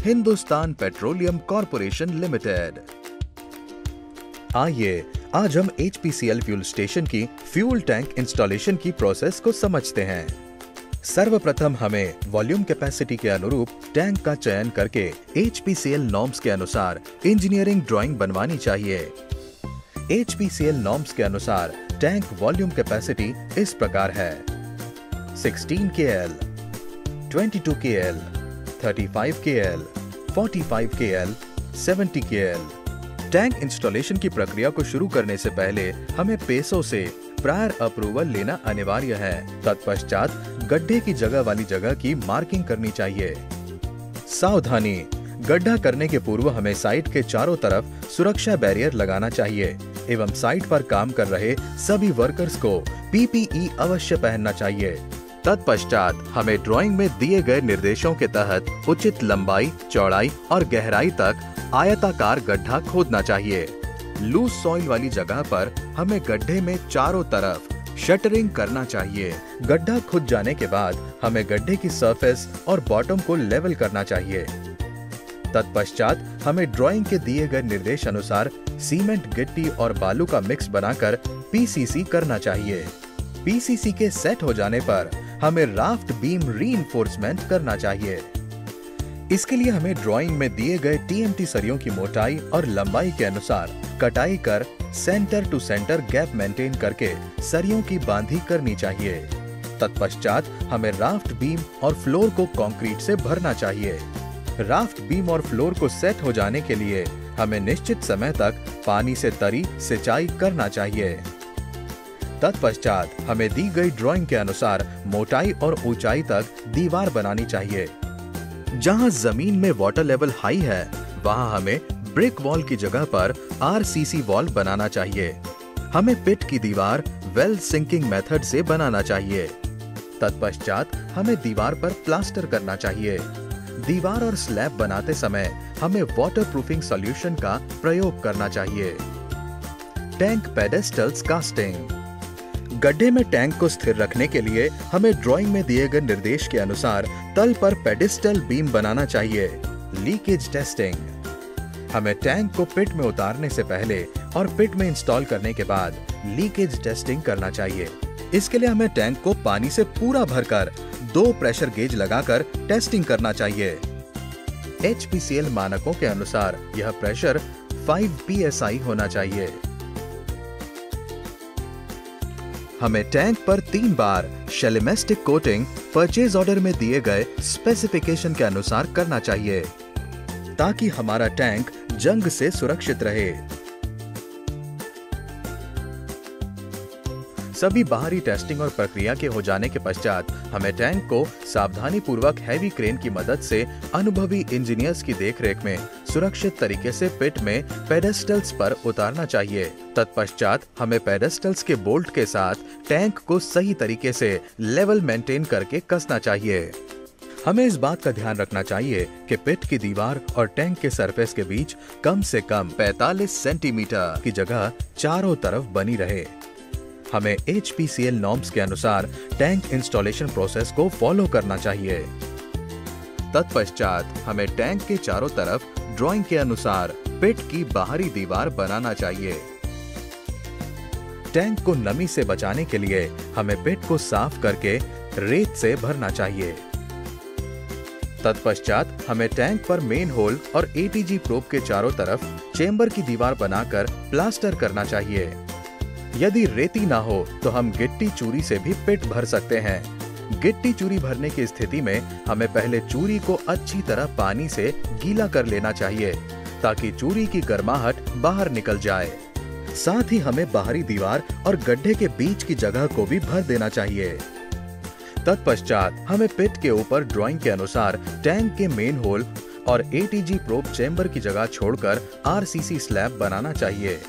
Hindustan petroleum corporation limited. आइए आज हम HPCL फ्यूल स्टेशन की फ्यूल टैंक इंस्टॉलेशन की प्रोसेस को समझते हैं। सर्वप्रथम हमें वॉल्यूम कैपेसिटी के अनुरूप टैंक का चयन करके HPCL नॉर्म्स के अनुसार इंजीनियरिंग ड्राइंग बनवानी चाहिए। HPCL नॉर्म्स के अनुसार टैंक वॉल्यूम कैपेसिटी इस प्रकार है: 16 KL, 22 KL, 35 KL, 45 KL, 70 KL। Tank installation की प्रक्रिया को शुरू करने से पहले हमें पेसो से प्रायर अप्रूवल लेना अनिवार्य है। तत्पश्चात गड्ढे की जगह वाली जगह की मार्किंग करनी चाहिए। सावधानी, गड्ढा करने के पूर्व हमें साइट के चारों तरफ सुरक्षा बैरियर लगाना चाहिए एवं साइट पर काम कर रहे सभी वर्कर्स को PPE अवश्य पहनना चाहिए। तत्पश्चात हमें ड्राइंग में दिए गए निर्देशों के तहत उचित लंबाई, चौड़ाई और गहराई तक आयताकार गड्ढा खोदना चाहिए। लूज सॉइल वाली जगह पर हमें गड्ढे में चारों तरफ शटरिंग करना चाहिए। गड्ढा खुद जाने के बाद हमें गड्ढे की सरफेस और बॉटम को लेवल करना चाहिए। तत्पश्चात हमें ड्राइंग के दिए गए निर्देश अनुसार सीमेंट, गिट्टी और बालू का मिक्स बनाकर PCC करना चाहिए। PCC के सेट हो जाने पर हमें राफ्ट बीम रीइंफोर्समेंट करना चाहिए। इसके लिए हमें ड्राइंग में दिए गए TMT सरियों की मोटाई और लंबाई के अनुसार कटाई कर centre to centre gap maintain करके सरियों की बांधी करनी चाहिए। तत्पश्चात हमें राफ्ट बीम और फ्लोर को कंक्रीट से भरना चाहिए। राफ्ट बीम और फ्लोर को सेट हो जाने के लिए हमें निश्चित समय तक पानी से तरी सिंचाई करना चाहिए। तत्पश्चात हमें दी गई ड्राइंग के अनुसार मोटाई और ऊंचाई तक दीवार बनानी चाहिए। जहां जमीन में वाटर लेवल हाई है वहां हमें ब्रिक वॉल की जगह पर RCC वॉल बनाना चाहिए। हमें पिट की दीवार वेल सिंकिंग मेथड से बनाना चाहिए। तत्पश्चात हमें दीवार पर प्लास्टर करना चाहिए। दीवार और स्लैब बनाते समय हमें वाटरप्रूफिंग सॉल्यूशन का प्रयोग करना चाहिए। Tank pedestals casting. गड्ढे में टैंक को स्थिर रखने के लिए हमें ड्राइंग में दिए गए निर्देश के अनुसार तल पर पेडिस्टल बीम बनाना चाहिए। Leakage testing. हमें टैंक को पिट में उतारने से पहले और पिट में इंस्टॉल करने के बाद लीकेज टेस्टिंग करना चाहिए। इसके लिए हमें टैंक को पानी से पूरा भरकर 2 प्रेशर गेज लगाकर टेस्टिंग करना चाहिए। HPCL मानकों के अनुसार यह प्रेशर 5 PSI होना चाहिए। हमें टैंक पर 3 बार शेलिमेस्टिक कोटिंग परचेज ऑर्डर में दिए गए स्पेसिफिकेशन के अनुसार करना चाहिए ताकि हमारा टैंक जंग से सुरक्षित रहे। सभी बाहरी टेस्टिंग और प्रक्रिया के हो जाने के पश्चात हमें टैंक को सावधानी पूर्वक हैवी क्रेन की मदद से अनुभवी इंजीनियर्स की देखरेख में सुरक्षित तरीके से पिट में पेडेस्टल्स पर उतारना चाहिए। तत्पश्चात हमें पेडेस्टल्स के बोल्ट के साथ टैंक को सही तरीके से लेवल मेंटेन करके कसना चाहिए। हमें इस बात का ध्यान रखना चाहिए कि पिट की दीवार और टैंक के सरफेस के बीच कम से कम 45 सेंटीमीटर की जगह चारों तरफ बनी रहे। हमें HPCL नॉर्म्स के अनुसार टैंक इंस्टॉलेशन प्रोसेस को फॉलो करना चाहिए। तत्पश्चात हमें टैंक के चारों तरफ ड्राइंग के अनुसार पिट की बाहरी दीवार बनाना चाहिए। टैंक को नमी से बचाने के लिए हमें पिट को साफ करके रेत से भरना चाहिए। तत्पश्चात हमें टैंक पर मेन होल और ATG प्रोब के चारों तरफ चेंबर की दीवार बनाकर प्लास्टर करना चाहिए। यदि रेती ना हो तो हम गिट्टी चूरी से भी पिट भर सकते हैं। गिट्टी चूरी भरने की स्थिति में हमें पहले चूरी को अच्छी तरह पानी से गीला कर लेना चाहिए ताकि चूरी की गर्माहट बाहर निकल जाए। साथ ही हमें बाहरी दीवार और गड्ढे के बीच की जगह को भी भर देना चाहिए। तत्पश्चात हमें पिट के ऊपर ड्राइंग के अनुसार टैंक के मेन होल और ATG प्रोब चेंबर की जगह छोड़कर RCC स्लैब बनाना चाहिए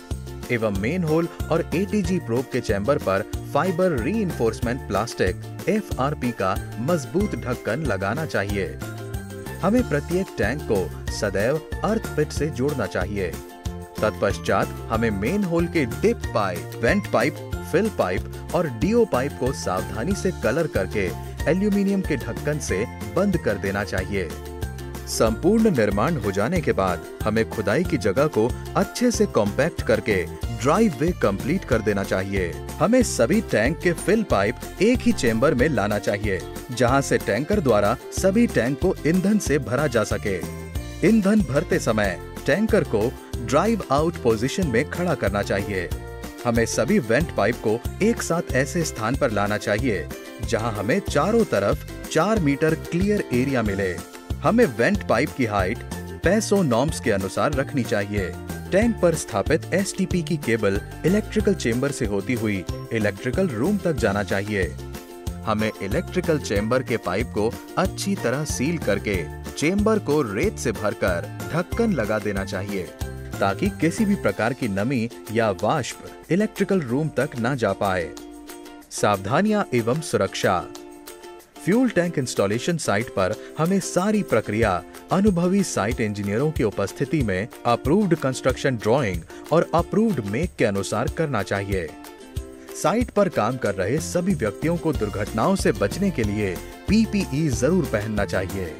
एवं मेन होल और ATG प्रोब के चैम्बर पर फाइबर रीइंफोर्समेंट प्लास्टिक FRP का मजबूत ढक्कन लगाना चाहिए। हमें प्रत्येक टैंक को सदैव अर्थ पिट से जोड़ना चाहिए। तत्पश्चात हमें मेन होल के dip pipe, vent pipe, fill pipe और DO पाइप को सावधानी से कलर करके एल्यूमीनियम के ढक्कन से बंद कर देना चाहिए। संपूर्ण निर्माण हो जाने के बाद हमें खुदाई की जगह को अच्छे से कॉम्पैक्ट करके ड्राइव वे कंप्लीट कर देना चाहिए। हमें सभी टैंक के फिल पाइप एक ही चेंबर में लाना चाहिए, जहां से टैंकर द्वारा सभी टैंक को ईंधन से भरा जा सके। ईंधन भरते समय टैंकर को ड्राइव आउट पोजीशन में खड़ा करना चाहिए। हमें सभी वेंट पाइप को एक साथ ऐसे स्थान पर लाना चाहिए जहां हमें चारों तरफ 4 मीटर क्लियर एरिया मिले। हमें वेंट पाइप की हाइट पैसो नॉर्म्स के अनुसार रखनी चाहिए। टैंक पर स्थापित एसटीपी की केबल इलेक्ट्रिकल चेंबर से होती हुई इलेक्ट्रिकल रूम तक जाना चाहिए। हमें इलेक्ट्रिकल चेंबर के पाइप को अच्छी तरह सील करके चेंबर को रेत से भरकर ढक्कन लगा देना चाहिए, ताकि किसी भी प्रकार की नमी या वाष्प इलेक्ट्रिकल रूम तक न जा पाए। सावधानियां एवं सुरक्षा। फ्यूल टैंक इंस्टॉलेशन साइट पर हमें सारी प्रक्रिया अनुभवी साइट इंजीनियरों की उपस्थिति में अप्रूव्ड कंस्ट्रक्शन ड्राइंग और अप्रूव्ड मेक के अनुसार करना चाहिए। साइट पर काम कर रहे सभी व्यक्तियों को दुर्घटनाओं से बचने के लिए पीपीई जरूर पहनना चाहिए।